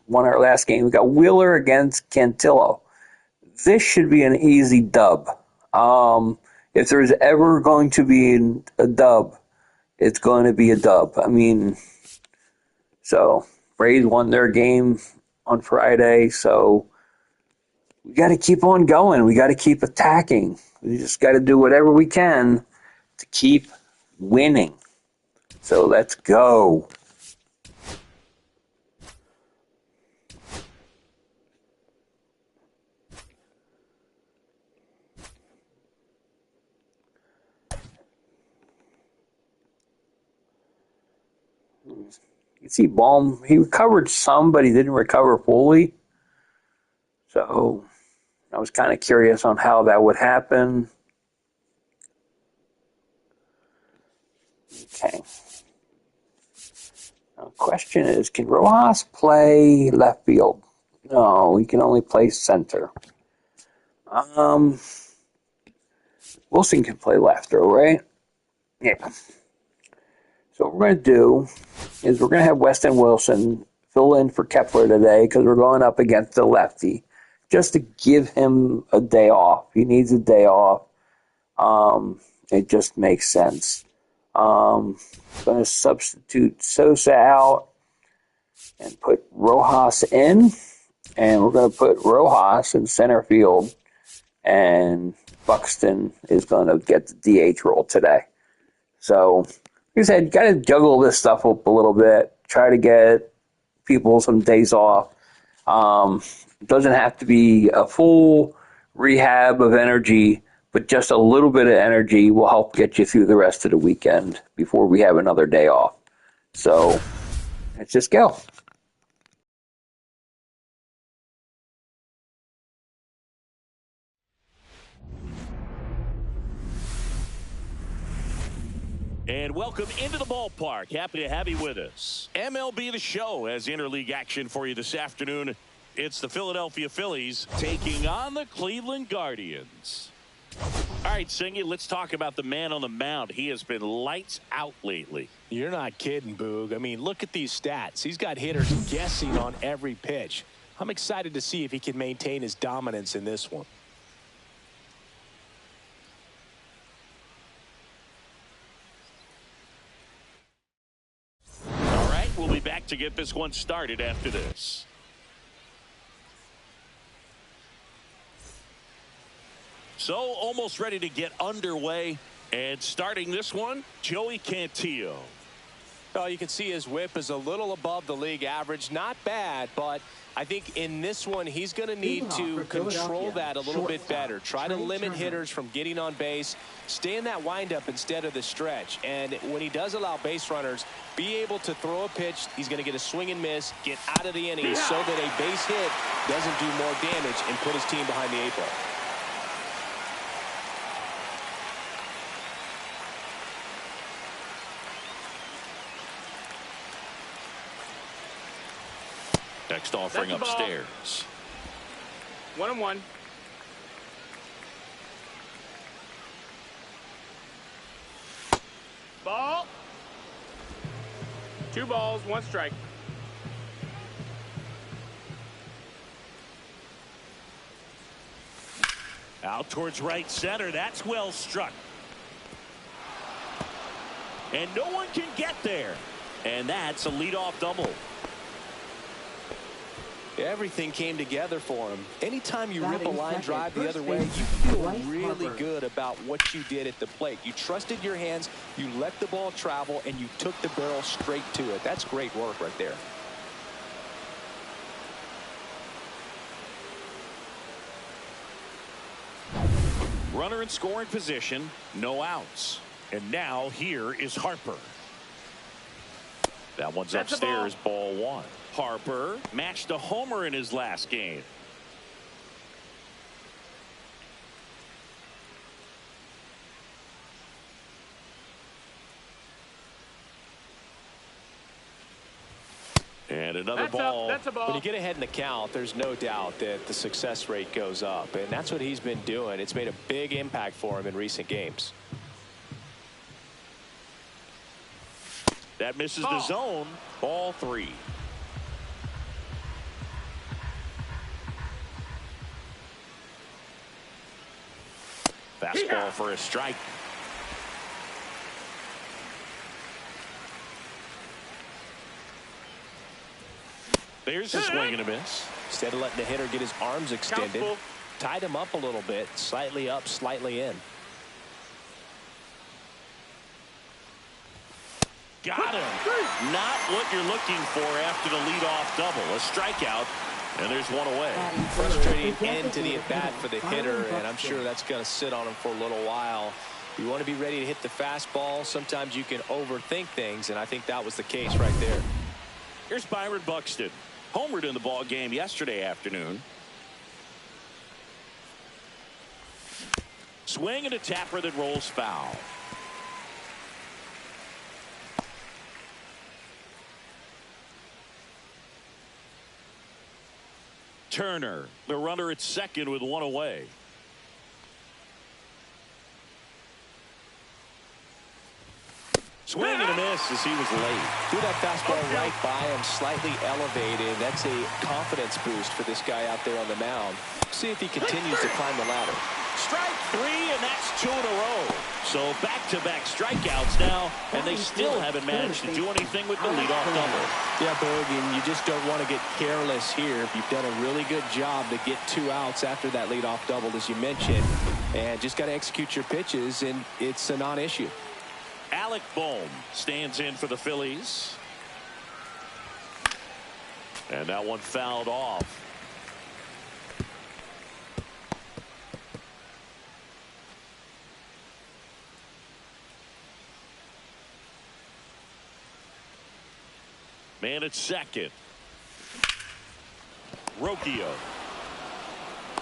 won our last game. We got Wheeler against Cantillo. This should be an easy dub. If there's ever going to be a dub, it's going to be a dub. I mean, so Braves won their game on Friday, so we got to keep on going. We got to keep attacking. We just got to do whatever we can to keep winning. So let's go. You see Baum, he recovered some, but he didn't recover fully. So I was kind of curious on how that would happen. Okay. Now, the question is, can Rojas play left field? No, he can only play center. Wilson can play left, though, right? Yeah. So what we're going to do is we're going to have Weston Wilson fill in for Kepler today because we're going up against the lefty, just to give him a day off. He needs a day off. It just makes sense. Going to substitute Sosa out and put Rojas in, and we're going to put Rojas in center field, and Buxton is going to get the DH role today. So, like I said, got to juggle this stuff up a little bit, try to get people some days off. It doesn't have to be a full rehab of energy, but just a little bit of energy will help get you through the rest of the weekend before we have another day off. So, let's just go. And welcome into the ballpark. Happy to have you with us. MLB The Show has interleague action for you this afternoon. It's the Philadelphia Phillies taking on the Cleveland Guardians. All right, Singy, let's talk about the man on the mound. He has been lights out lately. You're not kidding, Boog. I mean, look at these stats. He's got hitters guessing on every pitch. I'm excited to see if he can maintain his dominance in this one. All right, we'll be back to get this one started after this. So almost ready to get underway, and starting this one, Joey Cantillo. Oh, you can see his whip is a little above the league average. Not bad, but I think in this one he's going to need to control that a little bit better. Try to limit hitters from getting on base. Stay in that windup instead of the stretch. And when he does allow base runners, be able to throw a pitch. He's going to get a swing and miss, get out of the inning so that a base hit doesn't do more damage and put his team behind the 8 ball. Next offering upstairs. 1-1. Ball. 2 balls, 1 strike. Out towards right center. That's well struck. And no one can get there. And that's a leadoff double. Everything came together for him. Anytime you rip a line drive the other way, you feel really good about what you did at the plate. You trusted your hands, you let the ball travel, and you took the barrel straight to it. That's great work right there. Runner in scoring position, no outs. And now here is Harper. That one's upstairs, ball 1. Harper matched a homer in his last game. And another ball. That's a ball. When you get ahead in the count, there's no doubt that the success rate goes up, and that's what he's been doing. It's made a big impact for him in recent games. That misses the zone. Ball 3. Fastball for a strike. There's a swing and a miss. Instead of letting the hitter get his arms extended, tied him up a little bit, slightly up, slightly in. Got him. Not what you're looking for after the leadoff double. A strikeout, and there's one away. Frustrating end to the at-bat for the hitter, and I'm sure that's going to sit on him for a little while. You want to be ready to hit the fastball. Sometimes you can overthink things, and I think that was the case right there. Here's Byron Buxton. Homered in the ball game yesterday afternoon. Swing and a tapper that rolls foul. Turner, the runner at second with one away. Swing and a miss as he was late. Threw that fastball right by him, slightly elevated. That's a confidence boost for this guy out there on the mound. See if he continues to climb the ladder. Strike three, and that's 2 in a row. So back-to-back strikeouts now, and they still haven't managed to do anything with the leadoff double. Yeah, Boog, and you just don't want to get careless here. You've done a really good job to get 2 outs after that leadoff double, as you mentioned, and just got to execute your pitches, and it's a non-issue. Alec Bohm stands in for the Phillies. And that one fouled off. Man at second. Rocchio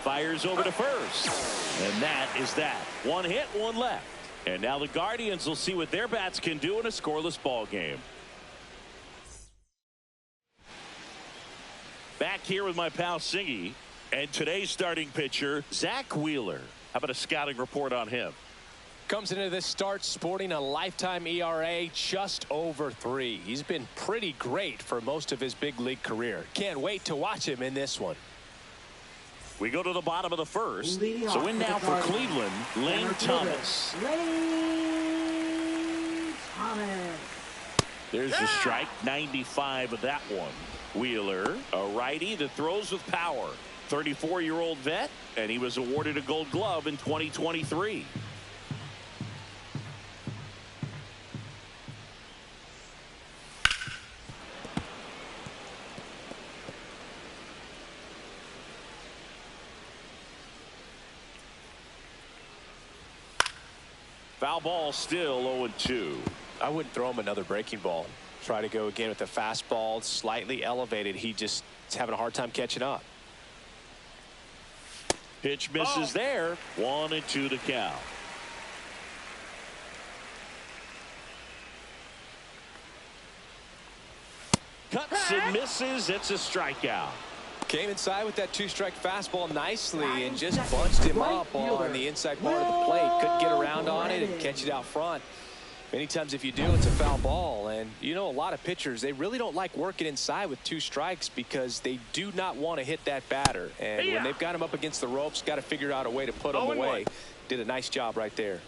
fires over to first. And that is that. One hit, one left. And now the Guardians will see what their bats can do in a scoreless ball game. Back here with my pal Singy. And today's starting pitcher, Zach Wheeler. How about a scouting report on him? Comes into this start sporting a lifetime ERA just over 3. He's been pretty great for most of his big league career. Can't wait to watch him in this one. We go to the bottom of the first. So in now for Cleveland, Lane Thomas. There's the strike, 95 of that one. Wheeler, a righty that throws with power. 34-year-old vet, and he was awarded a Gold Glove in 2023. Foul ball, still 0-2. I wouldn't throw him another breaking ball. Try to go again with the fastball, slightly elevated. He just is having a hard time catching up. Pitch misses there. 1-2 to count. Cuts and misses. It's a strikeout. Came inside with that 2-strike fastball nicely and just bunched him up on the inside part of the plate. Couldn't get around on it and catch it out front. Many times if you do, it's a foul ball. And you know, a lot of pitchers, they really don't like working inside with 2 strikes because they do not want to hit that batter. And when they've got him up against the ropes, got to figure out a way to put him away. Did a nice job right there.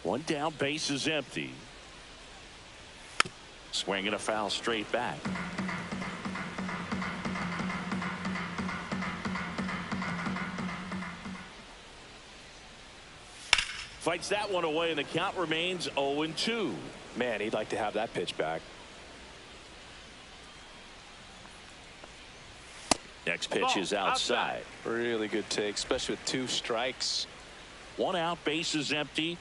One down, base is empty. Swinging a foul straight back. Fights that one away, and the count remains 0-2. Man, he'd like to have that pitch back. Next pitch is outside. Really good take, especially with 2 strikes. 1 out, base is empty.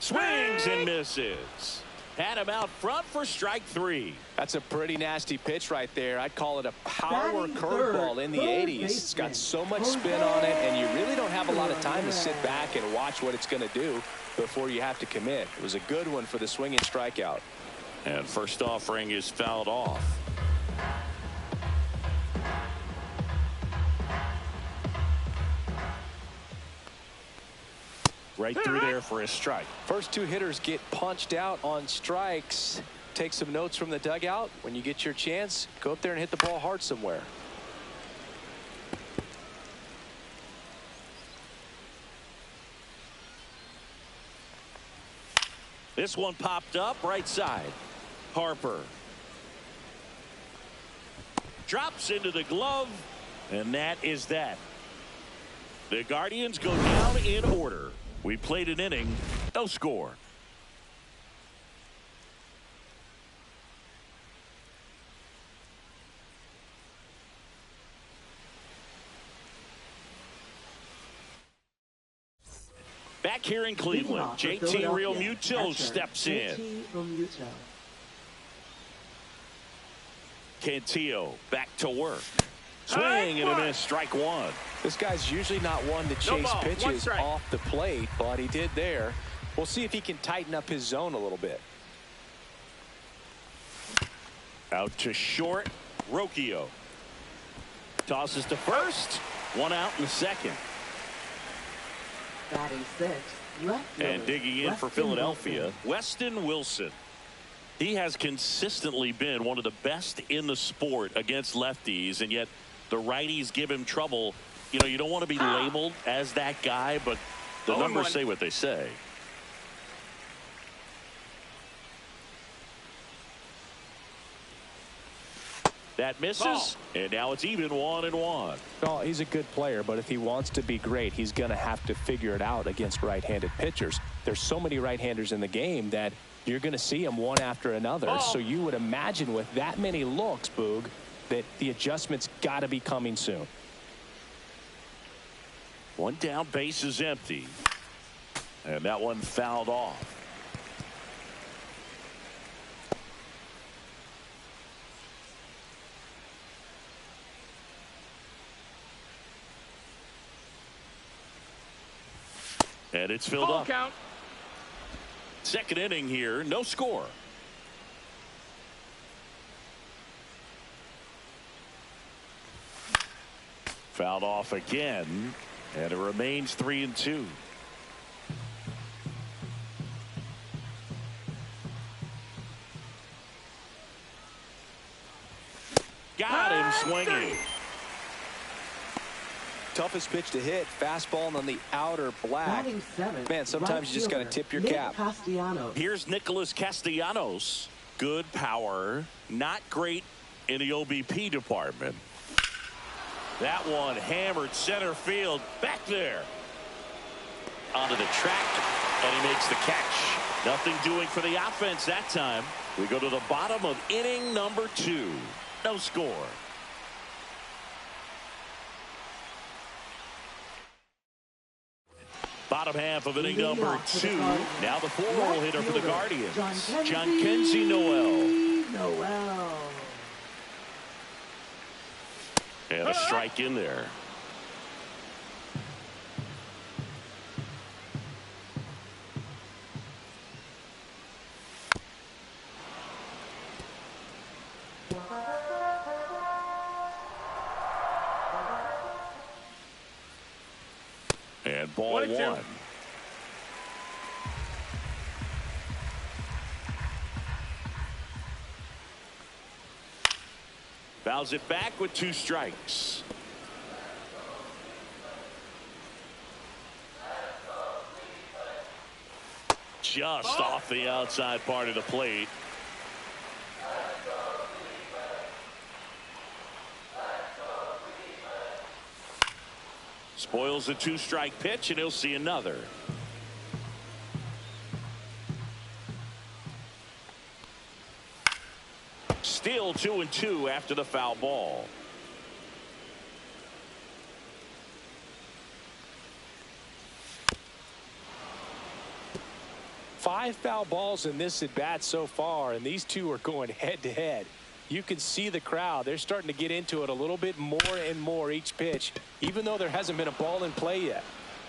Swings and misses. Had him out front for strike 3. That's a pretty nasty pitch right there. I'd call it a power curveball in the 80s. It's got so much spin on it, and you really don't have have a lot of time to sit back and watch what it's going to do before you have to commit. It was a good one for the swinging strikeout. And first offering is fouled off. Right through there for a strike. First two hitters get punched out on strikes. Take some notes from the dugout. When you get your chance, go up there and hit the ball hard somewhere. This one popped up right side. Harper drops into the glove, and that is that. The Guardians go down in order. We played an inning, no score. Back here in Cleveland, JT Realmuto steps in. Cantillo back to work. Swing and a miss, strike one. This guy's usually not one to chase pitches off the plate, but he did there. We'll see if he can tighten up his zone a little bit. Out to short, Rocchio. Tosses to first, one out in the second. Batting sixth, left and digging in for Philadelphia, Weston Wilson. He has consistently been one of the best in the sport against lefties, and yet the righties give him trouble. You know, you don't want to be labeled as that guy, but the numbers say what they say. That misses, and now it's even 1-1. Well, he's a good player, but if he wants to be great, he's going to have to figure it out against right-handed pitchers. There's so many right-handers in the game that you're going to see them one after another. So you would imagine with that many looks, Boog, that the adjustment's got to be coming soon. One down, base is empty. And that one fouled off. And it's filled up. Count. Second inning here, no score. Fouled off again, and it remains 3-2. Got him swinging. Toughest pitch to hit, fastball on the outer black. Man, sometimes you just got to tip your cap. Here's Nicholas Castellanos. Good power, not great in the OBP department. That one hammered center field, back there. Onto the track, and he makes the catch. Nothing doing for the offense that time. We go to the bottom of inning number 2. No score. Bottom half of inning number 2. Now the 4-hole hitter for the Guardians, Jhonkensy Noel. And a strike in there. And ball 1. Fouls it back with 2 strikes. Just off the outside part of the plate. Spoils a 2-strike pitch, and he'll see another. Still 2-2 after the foul ball. Five foul balls in this at bat so far, and these two are going head to head. You can see the crowd. They're starting to get into it a little bit more and more each pitch, even though there hasn't been a ball in play yet.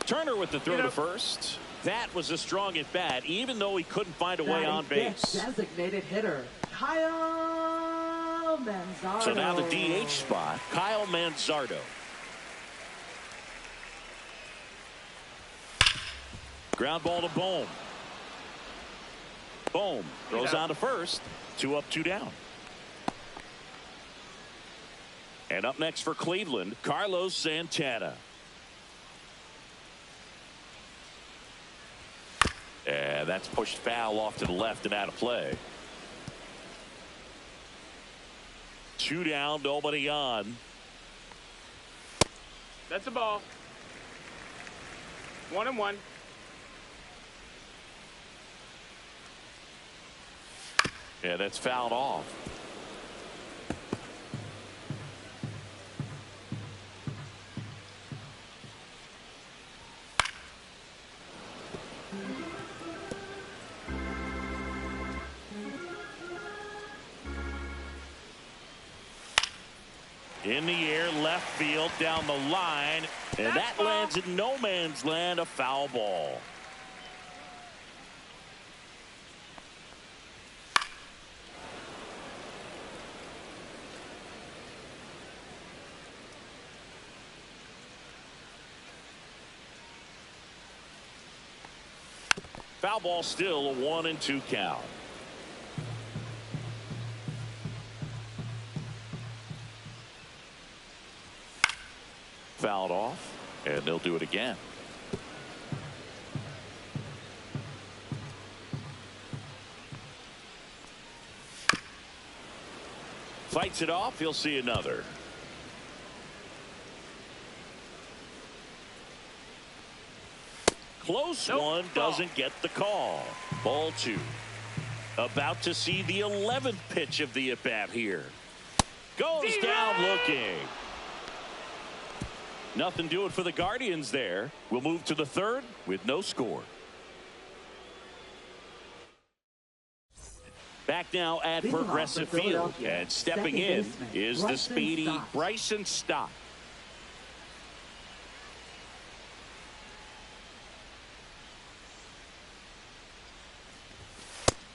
Turner with the throw to first. That was a strong at bat, even though he couldn't find a way on base. Designated hitter, Kyle Manzardo. So now the DH spot, Kyle Manzardo. Ground ball to Bohm. Bohm throws on to first. 2 up, 2 down. And up next for Cleveland, Carlos Santana. And that's pushed foul off to the left and out of play. 2 down, nobody on. That's a ball. 1-1. Yeah, that's fouled off. In the air, left field, down the line, and that lands in no man's land, a foul ball. Foul ball, still a 1-2 count. Fouled off, and they'll do it again. Fights it off, he'll see another. Close one, doesn't get the call. Ball 2. About to see the 11th pitch of the at-bat here. Goes down looking. Nothing doing for the Guardians there. We'll move to the 3rd with no score. Back now at Progressive Field, and stepping in is the speedy Bryson Stott.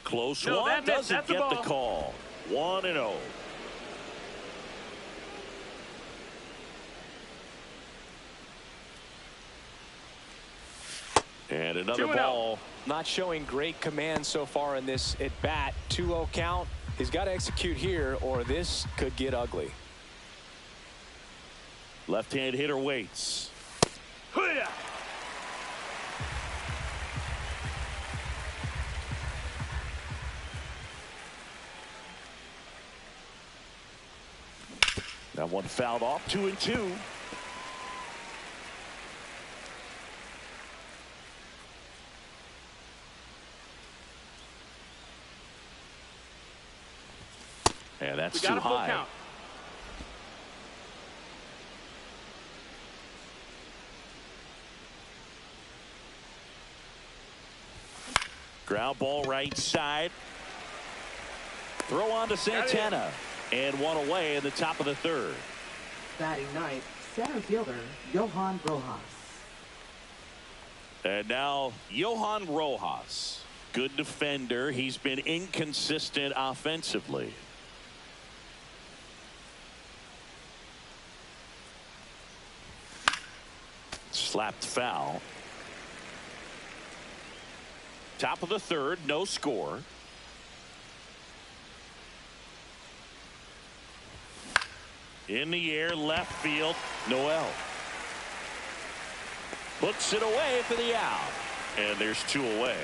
Close one, doesn't get the call. 1-0. And another ball. Not showing great command so far in this at bat. 2-0 count. He's got to execute here, or this could get ugly. Left-hand hitter waits. That one fouled off. 2-2. And that's too high. Count. Ground ball right side. Throw on to Santana. And one away in the top of the 3rd. Batting ninth, center fielder, Johan Rojas. And now Johan Rojas. Good defender. He's been inconsistent offensively. Slapped foul. Top of the 3rd, no score. In the air, left field, Noel. Puts it away for the out. And there's 2 away.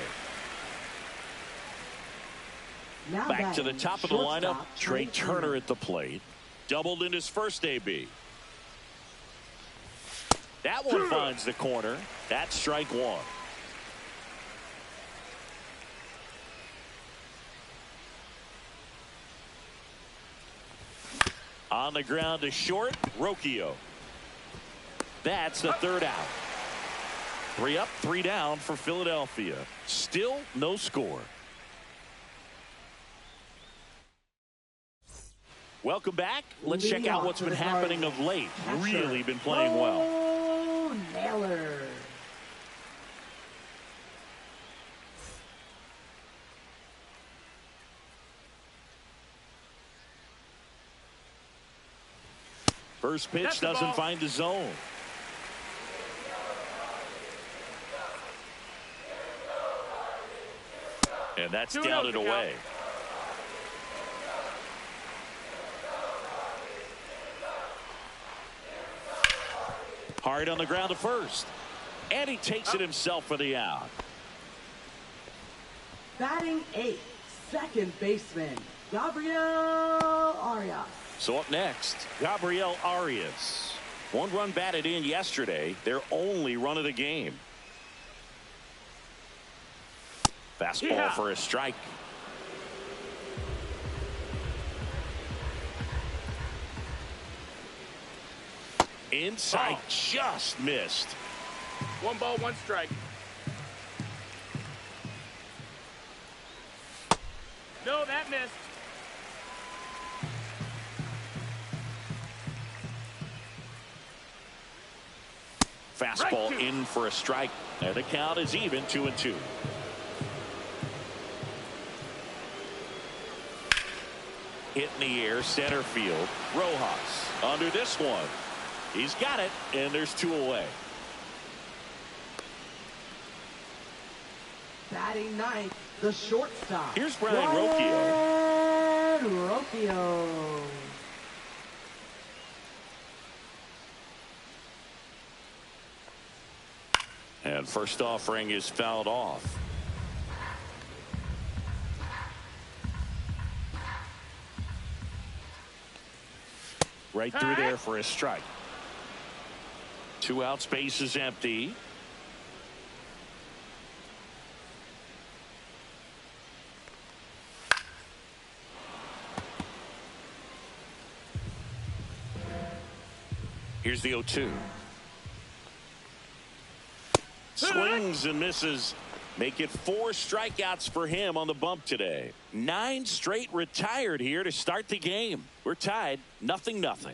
Now back to the top of the lineup, Trey Turner at the plate. Doubled in his first AB. That one finds the corner. That's strike 1. On the ground to short, Rocchio. That's the 3rd out. 3 up, 3 down for Philadelphia. Still no score. Welcome back. Let's check out what's been happening of late. Really been playing well. Naylor. First pitch That's the doesn't ball. find the zone. And that's 2-0 down and the count. away. Hard on the ground to first. And he takes it himself for the out. Batting 8th, second baseman, Gabriel Arias. So up next, Gabriel Arias. 1 run batted in yesterday, their only run of the game. Fastball for a strike. Inside, just missed. 1 ball, 1 strike. No, that missed. Fastball Right in for a strike. And the count is even 2-2. Hit in the air, center field. Rojas under this one. He's got it, and there's 2 away. Batting 9th, the shortstop. Here's Brian Rocchio. Rocchio. And first offering is fouled off. Right through there for a strike. 2 outs, base is empty. Here's the 0-2. Swings and misses. Make it 4 strikeouts for him on the bump today. 9 straight retired here to start the game. We're tied 0-0.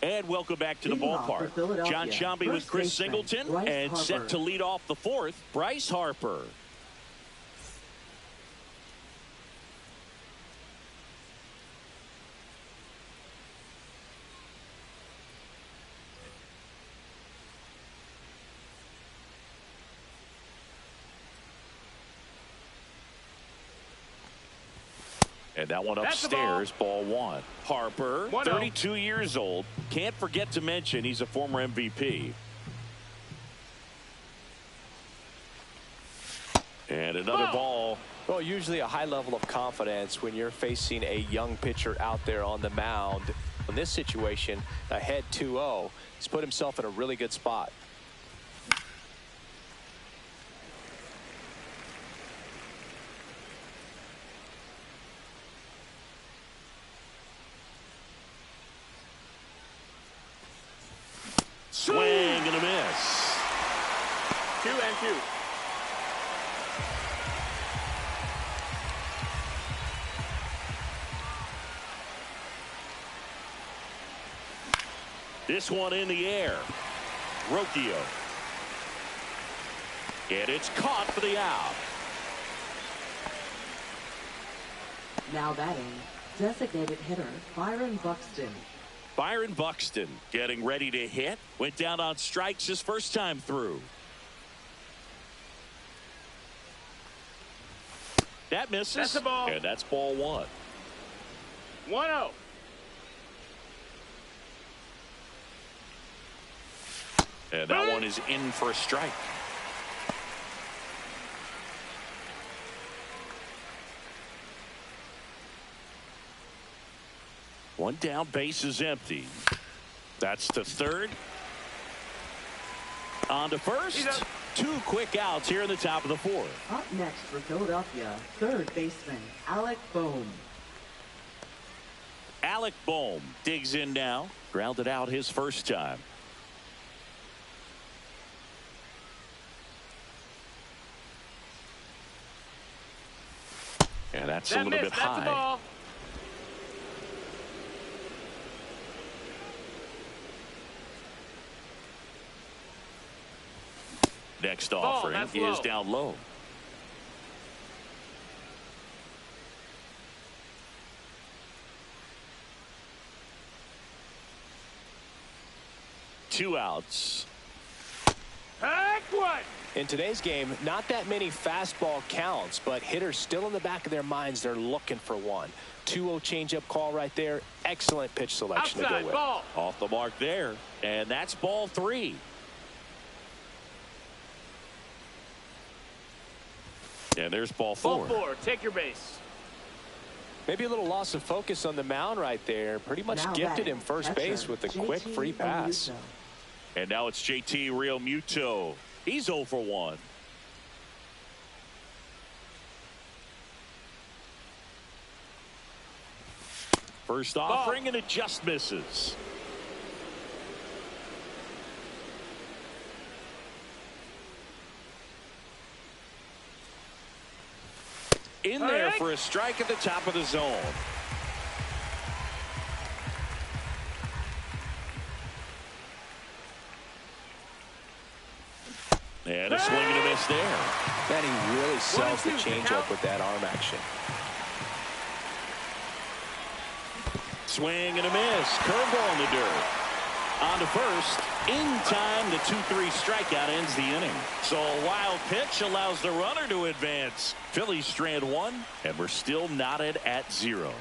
And welcome back to the Leading off for ballpark. Philadelphia, John Shambi with first Chris baseman, Singleton. Bryce And Harper. set to lead off the 4th, Bryce Harper. And that one That's the upstairs, ball 1. Harper, 1-0. 32 years old. Can't forget to mention he's a former MVP. And another ball. Well, usually a high level of confidence when you're facing a young pitcher out there on the mound. In this situation, ahead 2-0, he's put himself in a really good spot. Swing and a miss. 2-2. This one in the air. Rocchio. And it's caught for the out. Now batting, designated hitter Byron Buxton. Byron Buxton getting ready to hit. Went down on strikes his first time through. That misses. That's the ball. And that's ball 1. 1-0. And that one is in for a strike. One down, base is empty. That's the 3rd. On to first. 2 quick outs here in the top of the 4th. Up next for Philadelphia, third baseman Alec Bohm. Alec Bohm digs in now. Grounded out his first time. And that's a little bit That's high. the ball. Next Ball, offering that's is low. down low. 2 outs. Heck one. In today's game, not that many fastball counts, but hitters still in the back of their minds, they're looking for one. 2-0 changeup call right there. Excellent pitch selection Outside to go with. ball. Off the mark there. And that's ball 3. And there's ball 4. Ball 4. Take your base. Maybe a little loss of focus on the mound right there. Pretty much Now gifted batting, him first catcher, base with a quick JT free pass. Realmuto. And now it's JT Realmuto. He's 0 for 1. First offering and it just misses. In there for a strike at the top of the zone. And a swing and a miss there. Man, he really sells the 1-2, changeup with that arm action. Swing and a miss. Curveball in the dirt. On to first. In time, the 2-3 strikeout ends the inning. So a wild pitch allows the runner to advance. Phillies strand 1, and we're still knotted at 0.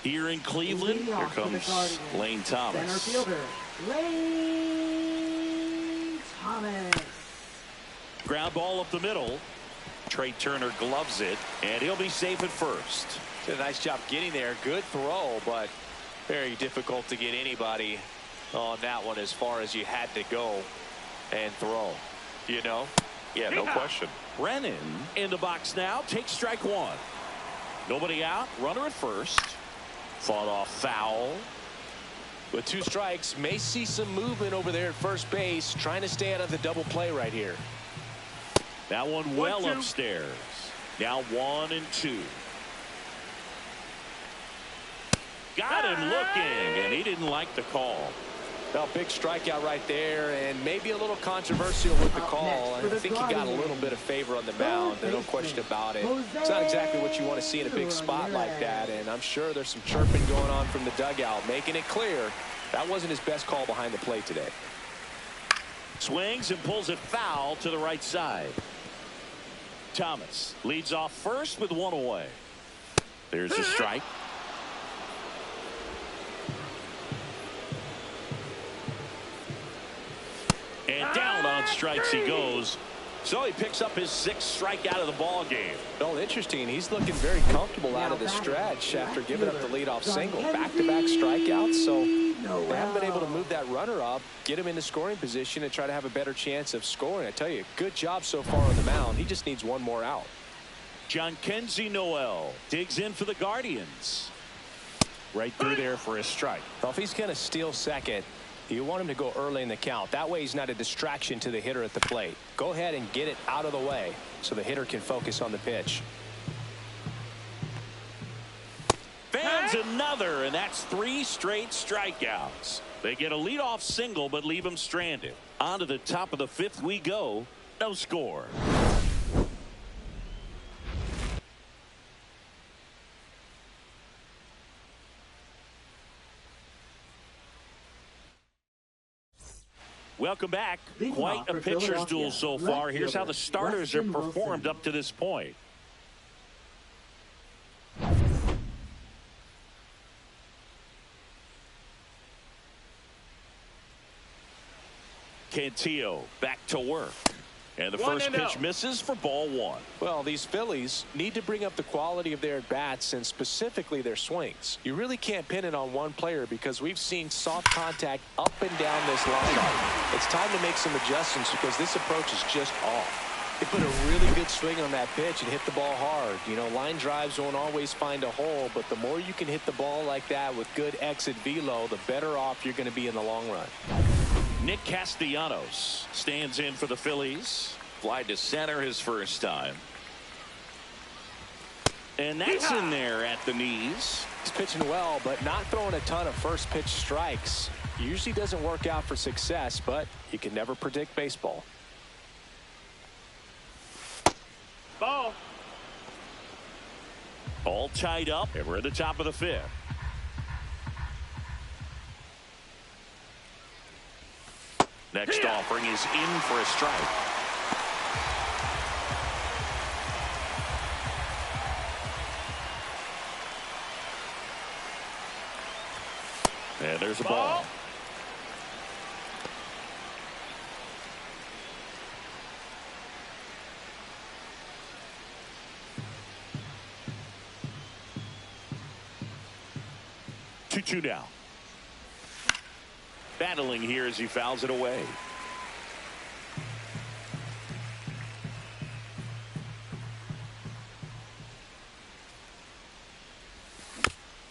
Here in Cleveland, Leading here off for the comes Guardians, Lane Center Thomas. fielder, Lane Thomas. Ground ball up the middle. Trey Turner gloves it, and he'll be safe at first. Did a nice job getting there. Good throw, but very difficult to get anybody on that one as far as you had to go and throw. You know? Yeah, no question. Brennan in the box now. Takes strike 1. Nobody out. Runner at first. Fought off foul. With 2 strikes, may see some movement over there at first base, trying to stay out of the double play right here. That one well 1-2. upstairs. Now 1 and 2. Got him looking, and he didn't like the call. Well, big strikeout right there, and maybe a little controversial with the call. I think he got a little bit of favor on the mound. There's no question about it. It's not exactly what you want to see in a big spot like that, and I'm sure there's some chirping going on from the dugout, making it clear that wasn't his best call behind the plate today. Swings and pulls it foul to the right side. Thomas leads off first with 1 away. There's a strike. And down on strikes he goes. So he picks up his 6th strikeout of the ball game. Well, interesting. He's looking very comfortable out of the stretch after giving up the leadoff single. Back-to-back strikeouts, so they haven't been able to move that runner up, get him into scoring position, and try to have a better chance of scoring. I tell you, good job so far on the mound. He just needs 1 more out. John Kenzie Noel digs in for the Guardians. Right through there for a strike. Well, if he's going to steal second, you want him to go early in the count. That way he's not a distraction to the hitter at the plate. Go ahead and get it out of the way so the hitter can focus on the pitch. Fans another, and that's 3 straight strikeouts. They get a leadoff single but leave him stranded. On to the top of the 5th we go. No score. Welcome back. Leading Quite off a for pitcher's Philadelphia, duel so left far. Here's how fielder, the starters have Weston performed Wilson. up to this point. Cantillo back to work. And the first 1-0. pitch misses for ball 1. Well, these Phillies need to bring up the quality of their at-bats and specifically their swings. You really can't pin it on one player because we've seen soft contact up and down this lineup. It's time to make some adjustments because this approach is just off. They put a really good swing on that pitch and hit the ball hard. You know, line drives won't always find a hole, but the more you can hit the ball like that with good exit velo, the better off you're going to be in the long run. Nick Castellanos stands in for the Phillies. Fly to center his first time. And that's in there at the knees. He's pitching well, but not throwing a ton of first pitch strikes. Usually doesn't work out for success, but you can never predict baseball. Ball. All tied up, and we're at the top of the 5th. Next offering is in for a strike. And there's a ball. 2-2 now. Battling here as he fouls it away.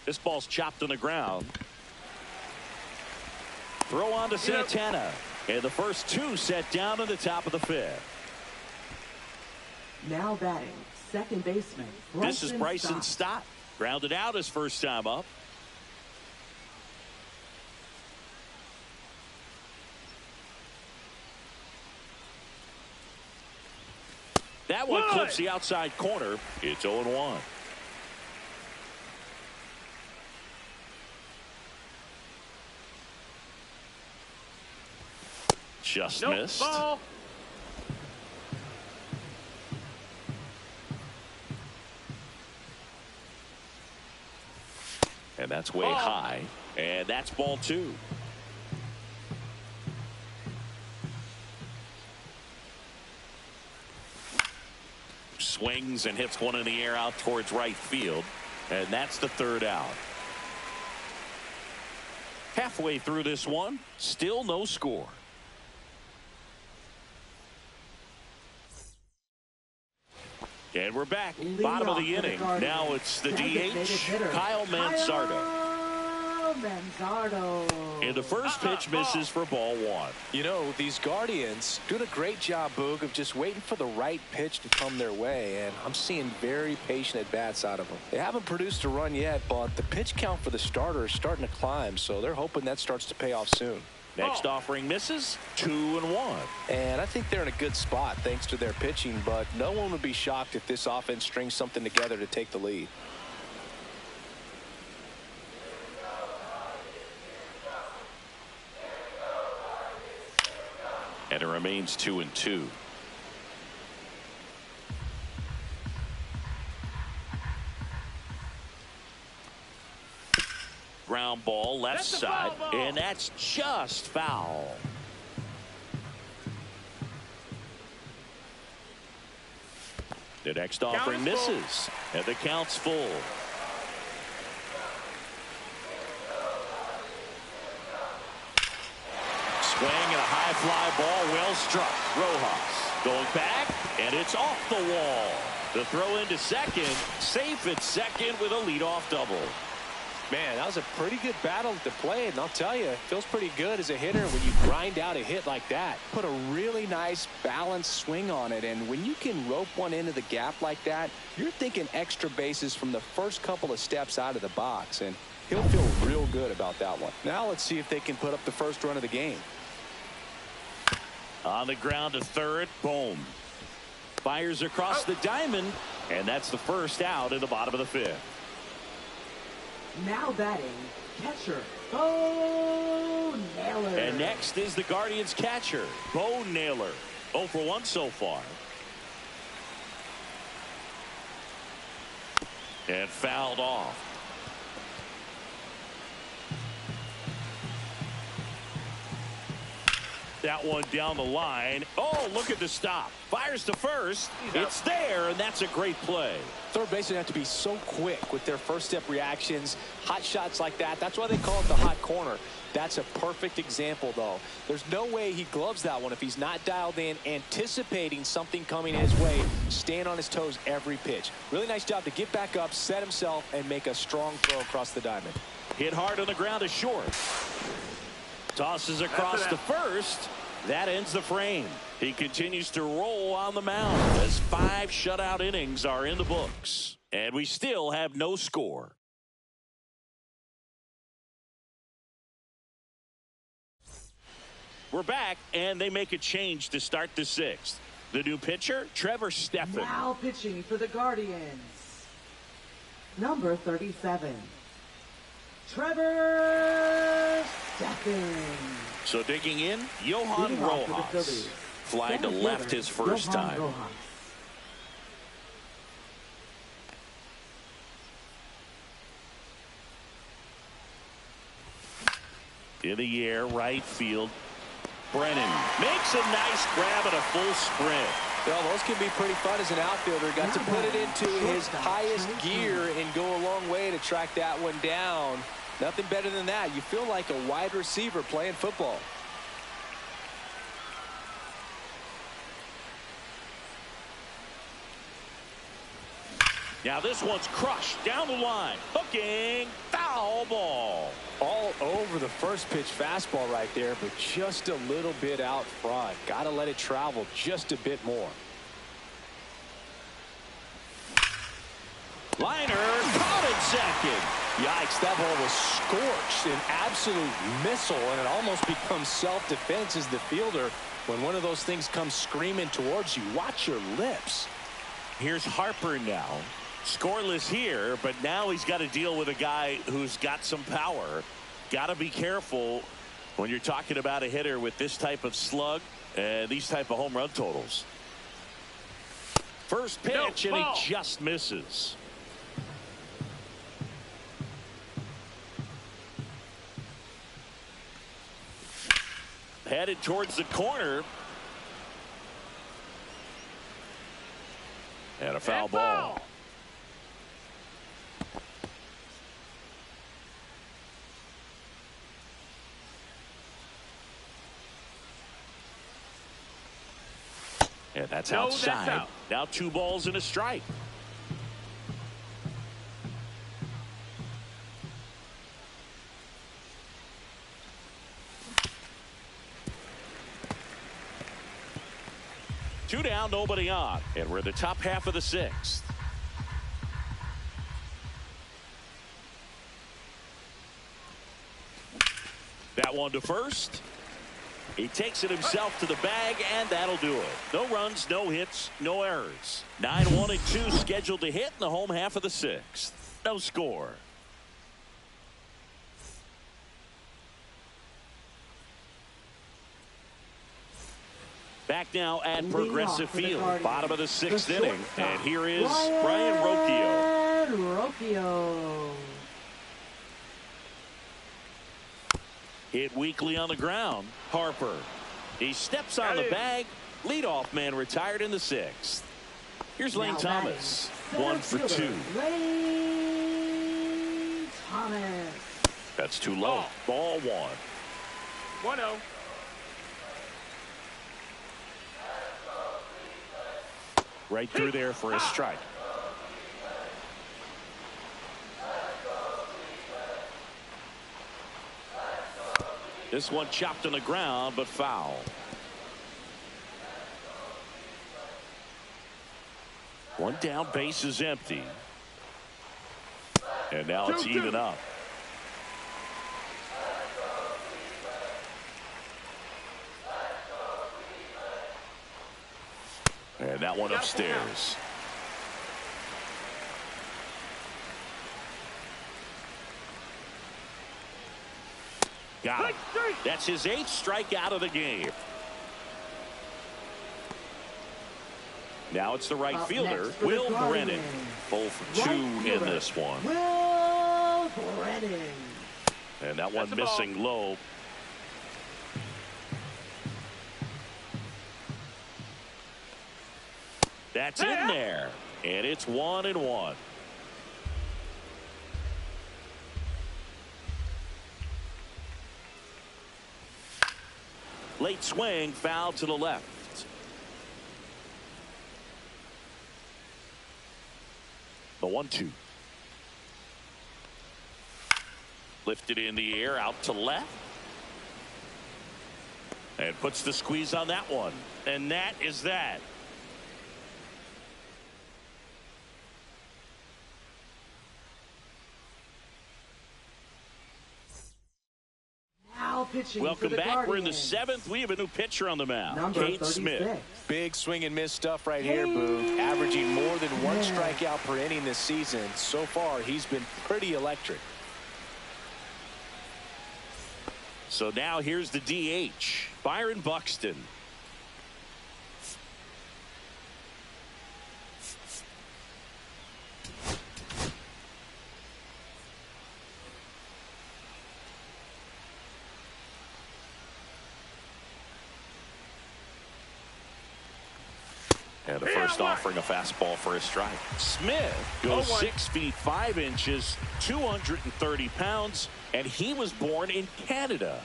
This ball's chopped on the ground. Throw on to Santana. And the first two set down in the top of the fifth. Now batting, second baseman. This is Bryson Stott. Grounded out his first time up. That one clips the outside corner. It's 0-1. Just missed. Ball. And that's way high. And that's ball 2. Swings and hits one in the air out towards right field. And that's the third out. Halfway through this one, still no score. And we're back. Bottom of the inning. Now it's the DH, Kyle Manzardo. And the first pitch misses for ball 1. You know, these Guardians doing a great job, Boog, of just waiting for the right pitch to come their way. And I'm seeing very patient at-bats out of them. They haven't produced a run yet, but the pitch count for the starter is starting to climb. So they're hoping that starts to pay off soon. Next offering misses. 2-1. And I think they're in a good spot thanks to their pitching, but no one would be shocked if this offense strings something together to take the lead. And it remains 2-2. Ground ball left side, and that's just foul. The next offering misses, and the count's full. Swing and a high fly ball, well struck. Rojas going back, and it's off the wall. The throw into second, safe at second with a leadoff double. Man, that was a pretty good battle to play, and I'll tell you, it feels pretty good as a hitter when you grind out a hit like that. Put a really nice balanced swing on it, and when you can rope one into the gap like that, you're thinking extra bases from the first couple of steps out of the box, and he'll feel real good about that one. Now let's see if they can put up the first run of the game. On the ground to third, boom. Fires across the diamond, and that's the first out in the bottom of the fifth. Now batting, catcher, Bo Naylor. And next is the Guardians catcher, Bo Naylor. 0 for 1 so far. And fouled off. That one down the line. Oh, look at the stop. Fires to first. It's there, and that's a great play. Third basemen have to be so quick with their first step reactions. Hot shots like that. That's why they call it the hot corner. That's a perfect example, though. There's no way he gloves that one if he's not dialed in, anticipating something coming his way, staying on his toes every pitch. Really nice job to get back up, set himself, and make a strong throw across the diamond. Hit hard on the ground to short. Tosses across to first. That ends the frame. He continues to roll on the mound as 5 shutout innings are in the books. And we still have no score. We're back, and they make a change to start the 6th. The new pitcher, Trevor Stephan. Now pitching for the Guardians, number 37, Trevor Stephan. So digging in, Johan Leading off for the Rojas. Phillies, Flying to center left fielder, his first Johan time. Rojas. In the air, right field. Brennan makes a nice grab and a full sprint. Well, those can be pretty fun as an outfielder. Got to put it into his highest gear and go a long way to track that one down. Nothing better than that. You feel like a wide receiver playing football. Now this one's crushed down the line. Hooking, foul ball. All over the first pitch fastball right there, but just a little bit out front. Got to let it travel just a bit more. Liner caught at second. Yikes, that ball was scorched, an absolute missile, and it almost becomes self-defense as the fielder when one of those things comes screaming towards you. Watch your lips. Here's Harper now. Scoreless here, but now he's got to deal with a guy who's got some power. Got to be careful when you're talking about a hitter with this type of slug and these type of home run totals. First pitch, and he just misses. Headed towards the corner. And a foul ball. And that's outside. That's out. Now 2 balls and a strike. Two down, nobody on. And we're in the top half of the 6th. That one to first. He takes it himself to the bag, and that'll do it. No runs, no hits, no errors. 9-1 and 2 scheduled to hit in the home half of the 6th. No score. Back now at Progressive Field, bottom of the 6th inning. And here is Brian Rocchio. Hit weakly on the ground. Harper. He steps on the bag. Leadoff man retired in the 6th. Here's Lane Thomas. 1 for 2. Lane Thomas. That's too low. Ball 1. 1-0. Right through there for a strike. This one chopped on the ground, but foul. One down, base is empty. And now it's even up. And that one upstairs. Got it. That's his 8th strikeout of the game. Now it's the right fielder, Will Brennan. 0 for 2 in this one. Will Brennan. And that one missing low. That's in there. And it's 1-1. Late swing, foul to the left. The 1-2. Lifted in the air, out to left. And puts the squeeze on that one. And that is that. Welcome back. We're in the 7th. We have a new pitcher on the mound. Kate Smith. Big swing and miss stuff right here, Boo. Averaging more than 1 strikeout per inning this season. So far, he's been pretty electric. So now here's the DH, Byron Buxton. And the first offering a fastball for a strike. Smith goes 6 feet 5 inches, 230 pounds, and he was born in Canada.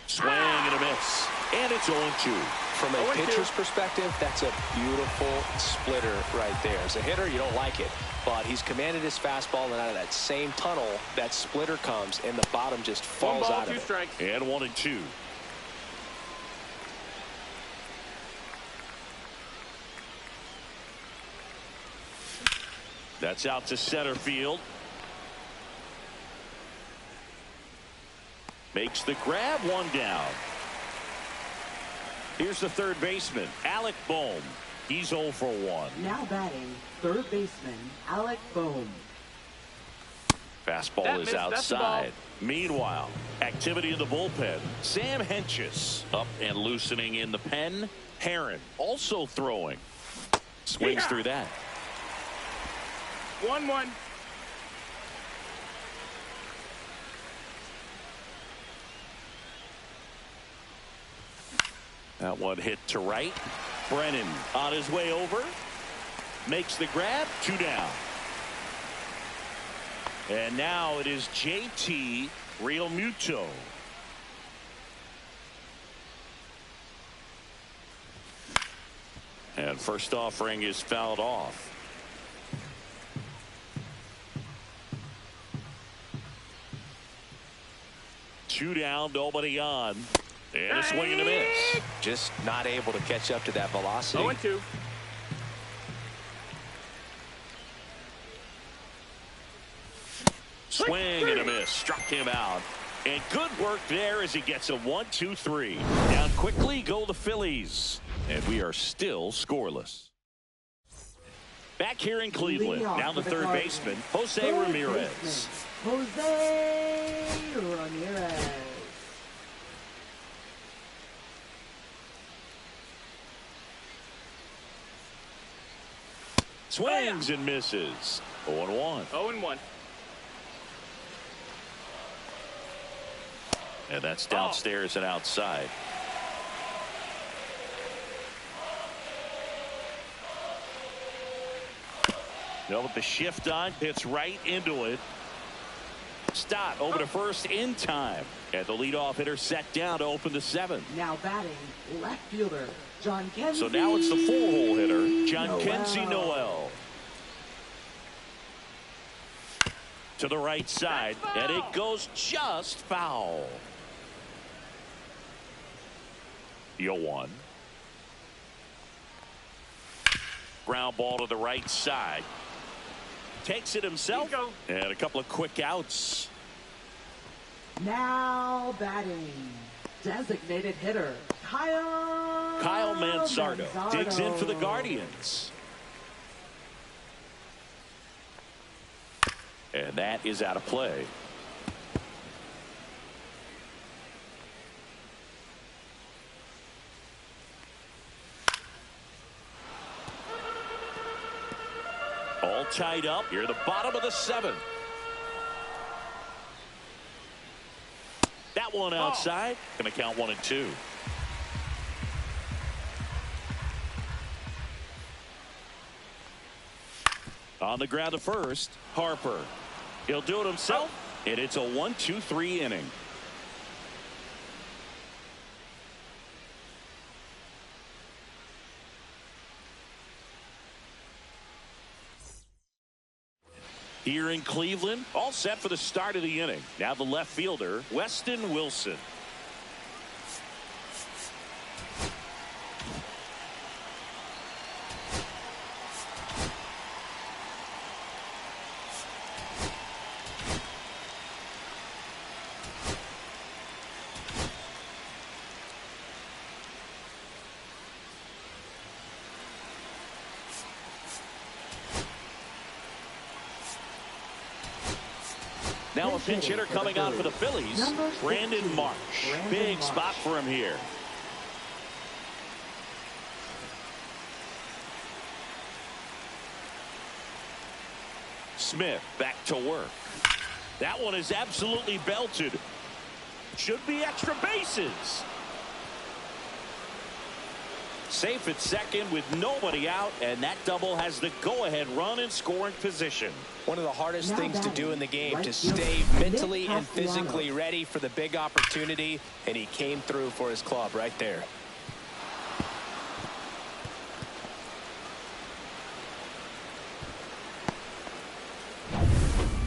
Swing and a miss, and it's 0-2. From a pitcher's perspective, that's a beautiful splitter right there. As a hitter, you don't like it, but he's commanded his fastball, and out of that same tunnel, that splitter comes, and the bottom just falls out of it. 2 strikes. And 1-2. That's out to center field. Makes the grab, 1 down. Here's the third baseman, Alec Bohm. He's 0 for 1. Now batting, third baseman, Alec Bohm. Fastball is outside. Meanwhile, activity in the bullpen. Sam Hentges up and loosening in the pen. Herron also throwing. Swings through that. 1-1. That one hit to right. Brennan on his way over. Makes the grab. 2 down. And now it is JT Realmuto. And first offering is fouled off. Two down, nobody on. And a swing and a miss. Just not able to catch up to that velocity. 0-2. Swing and a miss. Struck him out. And good work there as he gets a 1-2-3. Down quickly go the Phillies. And we are still scoreless. Back here in Cleveland. Now the third baseman, Jose Ramirez. Jose Ramirez. Swings and misses. 0-1. 0-1. And that's downstairs and outside. No, with the shift on, hits right into it. Stott over to first in time. And the leadoff hitter set down to open the 7th. Now batting, left fielder, John Kenzie. So now it's the 4-hole hitter, John Kenzie Noel. To the right side, and it goes just foul. 0-1. Ground ball to the right side. Takes it himself, and a couple of quick outs. Now batting, designated hitter, Kyle Manzardo digs in for the Guardians. And that is out of play. All tied up here at the bottom of the 7th. That one outside. Going to count 1-2. On the ground to first, Harper. He'll do it himself, and it's a 1-2-3 inning. Here in Cleveland, all set for the start of the inning. Now the left fielder, Weston Wilson. Now a pinch hitter coming on for the Phillies, Brandon Marsh. Big spot for him here. Smith back to work. That one is absolutely belted. Should be extra bases. Safe at second with nobody out, and that double has the go-ahead run in scoring position. One of the hardest things to do in the game, to stay mentally and physically ready for the big opportunity, and he came through for his club right there.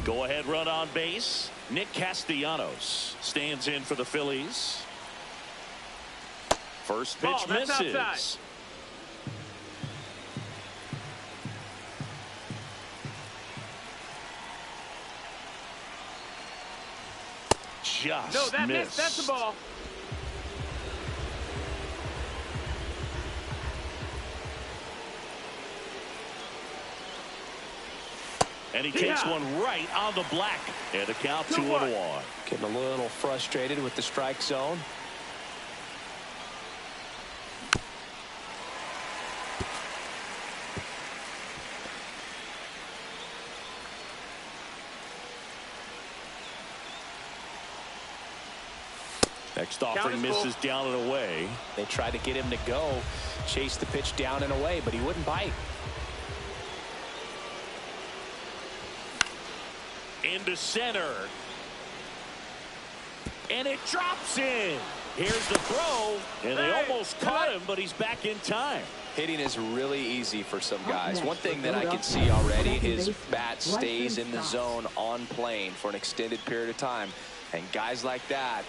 Go-ahead run on base. Nick Castellanos stands in for the Phillies. First pitch misses. Outside. Just No, that missed. missed. That's the ball. And he takes one right on the black. And the count 2-1. Getting a little frustrated with the strike zone. Next offering misses down and away. They tried to get him to go, chase the pitch down and away, but he wouldn't bite. Into center. And it drops in. Here's the throw. And they almost caught him, but he's back in time. Hitting is really easy for some guys. One thing that I can see already, his bat stays in the zone on plane for an extended period of time. And guys like that,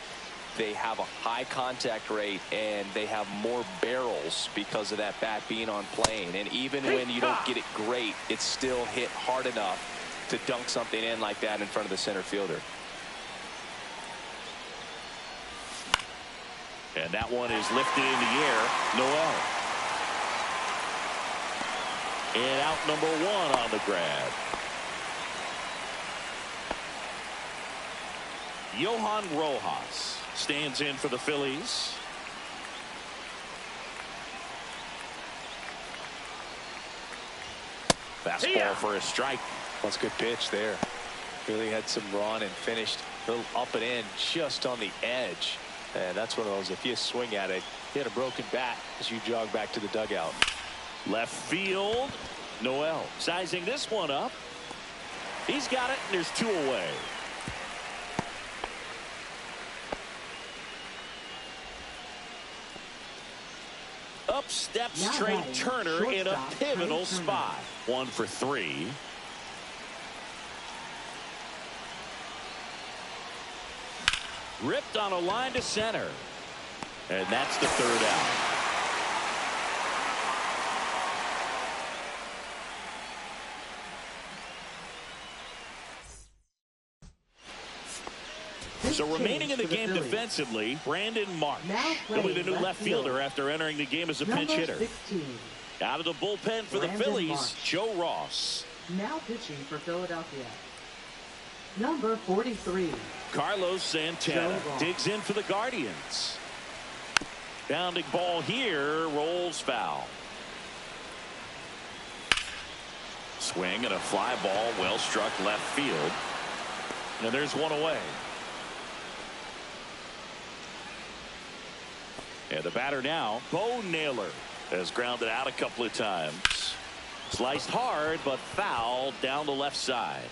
they have a high contact rate and they have more barrels because of that bat being on plane. And even when you don't get it great, it's still hit hard enough to dunk something in like that in front of the center fielder. And that one is lifted in the air. Noel. And out number 1 on the grab. Johan Rojas stands in for the Phillies. Fastball for a strike. That's a good pitch there. Really had some run and finished a little up and in just on the edge. And that's one of those, if you swing at it, you hit a broken bat as you jog back to the dugout. Left field. Noel sizing this one up. He's got it, and there's 2 away. Up steps Trey Turner in a pivotal spot. 1 for 3. Ripped on a line to center. And that's the 3rd out. So remaining in the game defensively, Brandon Marsh. He'll be the new left fielder after entering the game as a pinch hitter. 16. Out of the bullpen for the Phillies, Joe Ross. Now pitching for Philadelphia. Number 43. Carlos Santana digs in for the Guardians. Bounding ball here, rolls foul. Swing and a fly ball, well struck left field. And there's 1 away. And the batter now, Bo Naylor, has grounded out a couple of times. Sliced hard, but foul down the left side.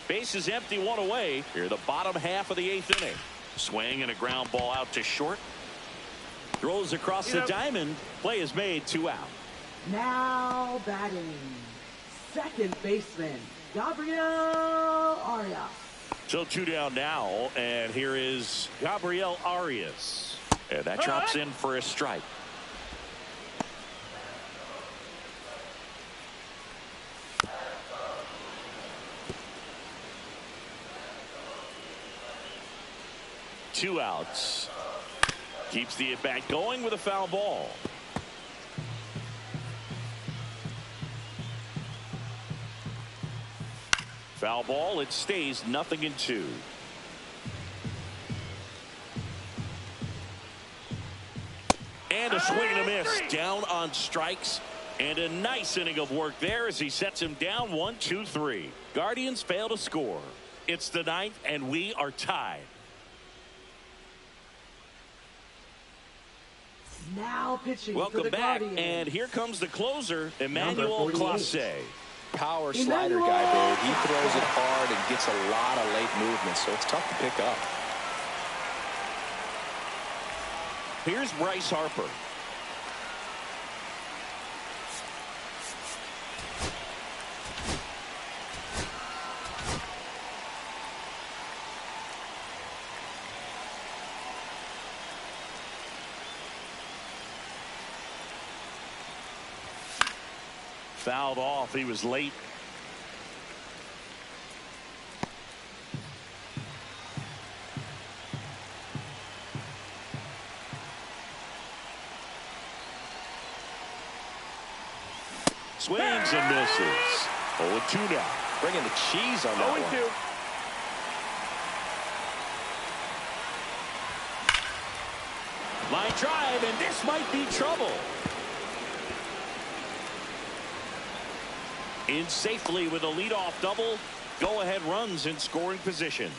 Base is empty, 1 away. Here, the bottom half of the 8th inning. Swing and a ground ball out to short. Throws across the diamond. Play is made, 2 out. Now batting. Second baseman, Gabriel Arias. So 2 down now, and here is Gabriel Arias. And that drops in for a strike. Two outs. Keeps the at-bat going with a foul ball. Foul ball. It stays 0-2. And a swing and a miss. Down on strikes. And a nice inning of work there as he sets him down 1-2-3. Guardians fail to score. It's the 9th, and we are tied. Now pitching Welcome for the back, Guardians. and here comes the closer, Emmanuel Clase. Power slider guy, Boog. He throws it hard and gets a lot of late movement, so it's tough to pick up. Here's Bryce Harper. Fouled off. He was late. Swings and misses. 0-2 now. Bringing the cheese on that one. 0-2. Line drive, and this might be trouble. In safely with a leadoff double. Go-ahead runs in scoring position.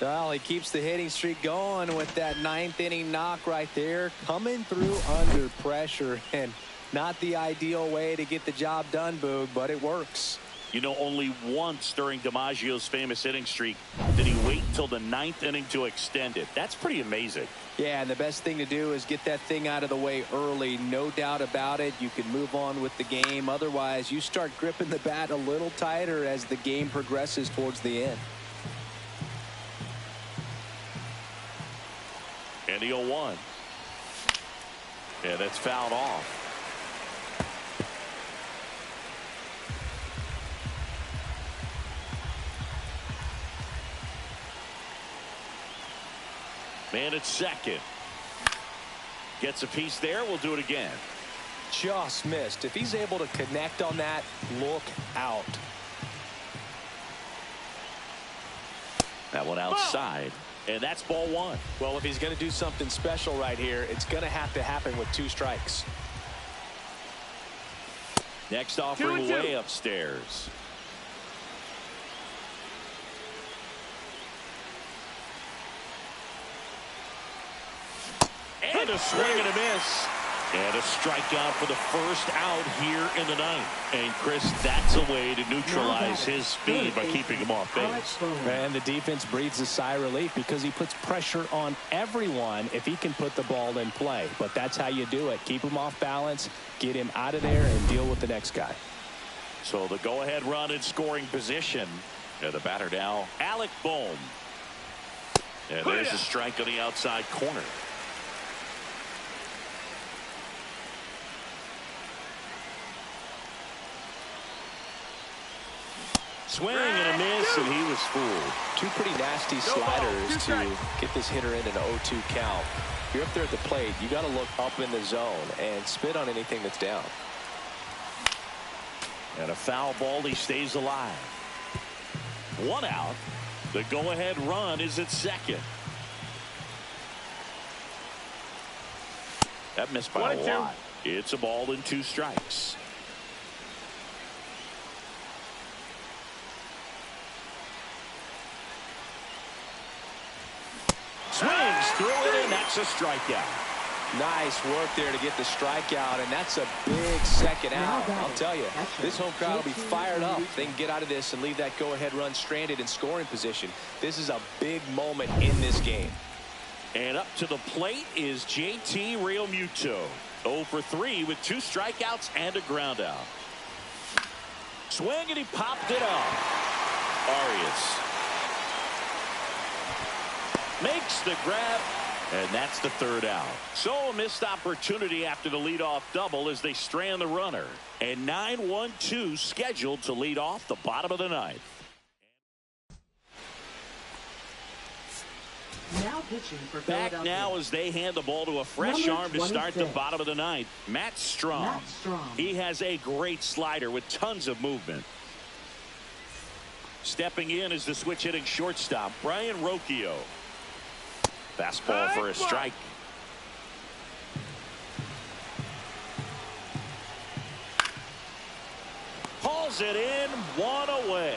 Well, he keeps the hitting streak going with that 9th inning knock right there. Coming through under pressure, and not the ideal way to get the job done, Boog, but it works. You know, only once during DiMaggio's famous inning streak did he wait till the 9th inning to extend it. That's pretty amazing. Yeah, and the best thing to do is get that thing out of the way early. No doubt about it. You can move on with the game. Otherwise, you start gripping the bat a little tighter as the game progresses towards the end. And the 0-1. Yeah, that's fouled off. Man at second. Gets a piece there. We'll do it again. Just missed. If he's able to connect on that, look out. That one outside. And that's ball 1. Well, if he's going to do something special right here, it's going to have to happen with 2 strikes. Next offering way upstairs. And a swing and a miss. And a strikeout for the first out here in the 9th. And Chris, that's a way to neutralize his speed by keeping him off base. And the defense breathes a sigh of relief because he puts pressure on everyone if he can put the ball in play. But that's how you do it. Keep him off balance, get him out of there, and deal with the next guy. So the go-ahead run in scoring position. And the batter now, Alec Bohm. And there's a strike on the outside corner. Swing and a miss, and he was fooled. 2 pretty nasty sliders to get this hitter in an 0-2 count. If you're up there at the plate, you got to look up in the zone and spit on anything that's down. And a foul ball. He stays alive. 1 out. The go-ahead run is at second. That missed by a lot. It's a ball and 2 strikes. Swings through it, and that's a strikeout. Nice work there to get the strikeout, and that's a big second out. I'll tell you, this home crowd will be fired up. They can get out of this and leave that go-ahead run stranded in scoring position. This is a big moment in this game. And up to the plate is JT Realmuto. 0 for 3 with 2 strikeouts and a ground out. Swing, and he popped it up. Arias makes the grab, and that's the 3rd out. So a missed opportunity after the leadoff double as they strand the runner. And 9-1-2 scheduled to lead off the bottom of the 9th. Now pitching for Back Philadelphia. now as they hand the ball to a fresh Number arm to start the 26. bottom of the 9th. Matt Strom. Matt Strom. He has a great slider with tons of movement. Stepping in is the switch hitting shortstop, Brian Rocchio. Fastball for a strike. Hauls it in, one away.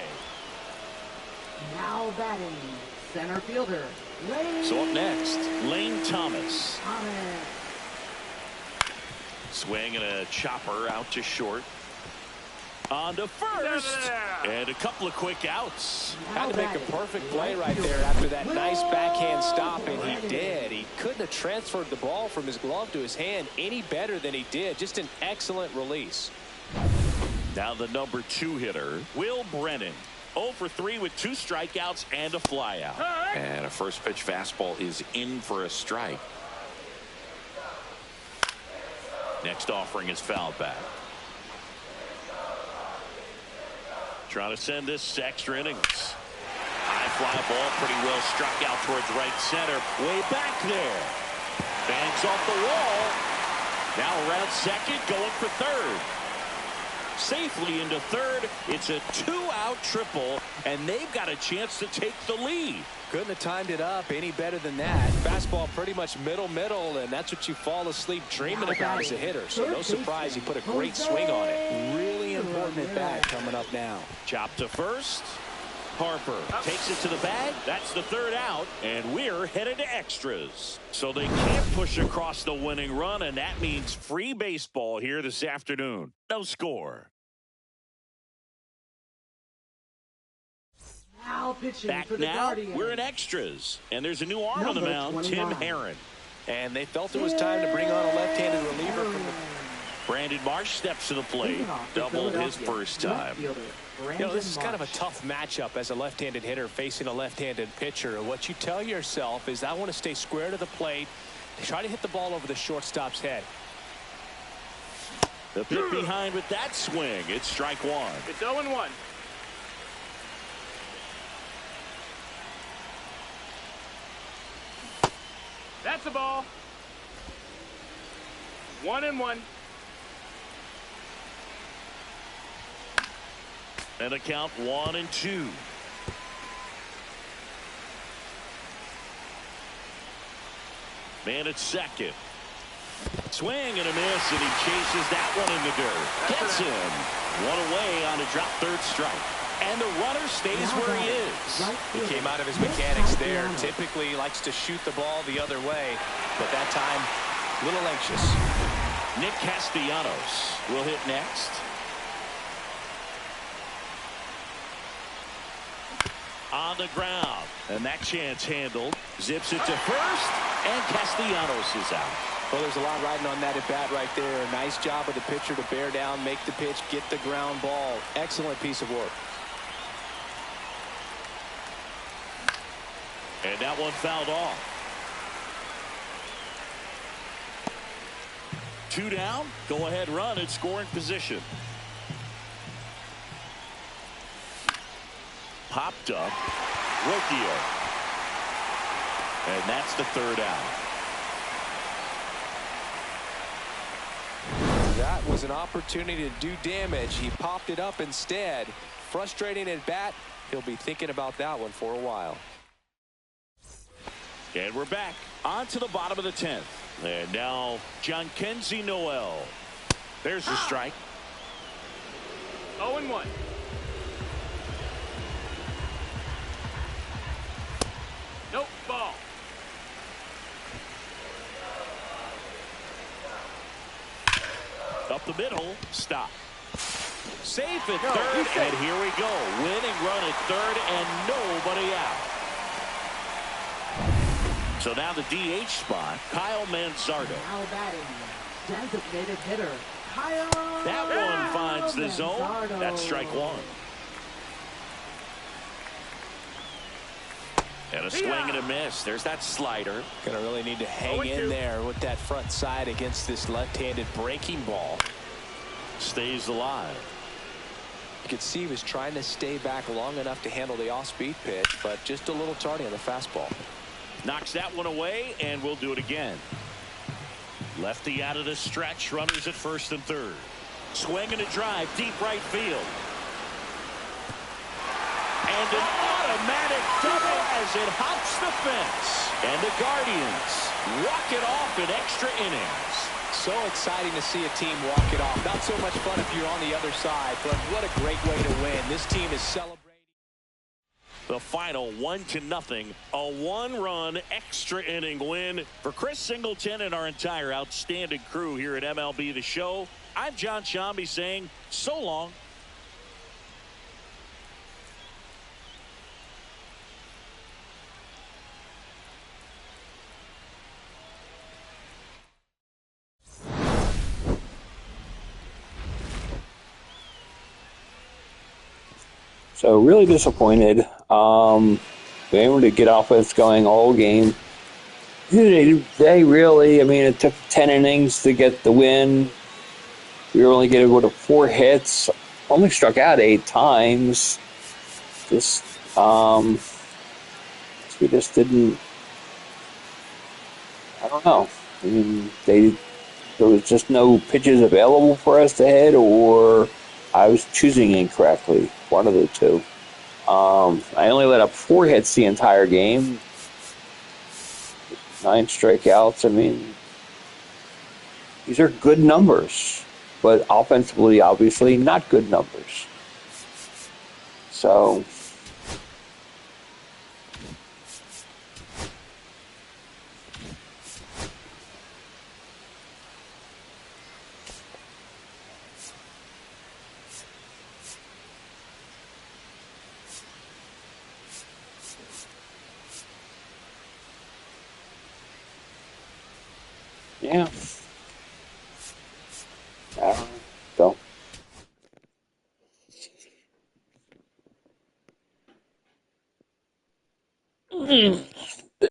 Now batting, center fielder, Lane. So up next, Lane Thomas. Swing and a chopper out to short. On to first. And a couple of quick outs. Had to make a perfect play right there after that nice backhand stop, and he did. He couldn't have transferred the ball from his glove to his hand any better than he did. Just an excellent release. Now the number 2 hitter, Will Brennan. 0 for 3 with 2 strikeouts and a flyout. And a first pitch fastball is in for a strike. Next offering is fouled back. Trying to send this extra innings. High fly ball, pretty well struck out towards right center. Way back there. Bangs off the wall. Now around second, going for third. Safely into third. It's a 2-out triple, and they've got a chance to take the lead. Couldn't have timed it up any better than that. Fastball pretty much middle, and that's what you fall asleep dreaming about as a hitter. So no surprise he put a great swing on it. Really important at bat coming up now. Chop to first. Harper takes it to the bag. That's the 3rd out, and we're headed to extras. So they can't push across the winning run, and that means free baseball here this afternoon. No score. Now pitching Back for the now, Guardians. we're in extras, and there's a new arm on the mound, 29. Tim Herron. And they felt it was time to bring on a left-handed reliever from the Brandon Marsh steps to the plate, doubled his first time. You know, this is kind of a tough matchup as a left-handed hitter facing a left-handed pitcher. What you tell yourself is I want to stay square to the plate, try to hit the ball over the shortstop's head. The pit behind with that swing. It's strike 1. It's 0-1. That's the ball. 1-1. And a count 1-2. Man at second. Swing and a miss, and he chases that one in the dirt. Gets him. One away on a drop third strike. And the runner stays where he is. He came out of his mechanics there. Typically he likes to shoot the ball the other way, but that time a little anxious. Nick Castellanos will hit next. On the ground, and that chance handled. Zips it to first, and Castellanos is out. Well, there's a lot riding on that at bat right there. Nice job of the pitcher to bear down, make the pitch, get the ground ball. Excellent piece of work. And that one fouled off. 2 down. Go ahead run in scoring position. Popped up. Rocchio. And that's the 3rd out. That was an opportunity to do damage. He popped it up instead. Frustrating at bat. He'll be thinking about that one for a while. And we're back on to the bottom of the 10th. And now Jhonkensy Noel. There's the strike. 0-1. Nope, ball. Up the middle, stop. Safe at third, and here we go. Winning run at third, and nobody out. So now the DH spot, Kyle Manzardo. Now batting, designated hitter, Kyle. That one finds the zone. Manzardo. That's strike 1. And a swing and a miss. There's that slider. Gonna really need to hang in there with that front side against this left-handed breaking ball. Stays alive. You could see he was trying to stay back long enough to handle the off-speed pitch, but just a little tardy on the fastball. Knocks that one away, and we'll do it again. Lefty out of the stretch. Runners at first and third. Swing and a drive. Deep right field. And an automatic double as it hops the fence. And the Guardians walk it off in extra innings. So exciting to see a team walk it off. Not so much fun if you're on the other side, but what a great way to win. This team is celebrating. The final 1-0, a one-run extra inning win for Chris Singleton and our entire outstanding crew here at MLB The Show. I'm John Shambi saying so long. So really disappointed. They were able to get offense going all game. They really, I mean, it took 10 innings to get the win. We were only able to 4 hits. Only struck out 8 times. Just, we just didn't. I don't know. I mean, there was just no pitches available for us to hit, or I was choosing incorrectly. One of the two. I only let up 4 hits the entire game. 9 strikeouts. I mean, these are good numbers, but offensively, obviously, not good numbers. So, yeah. I don't know.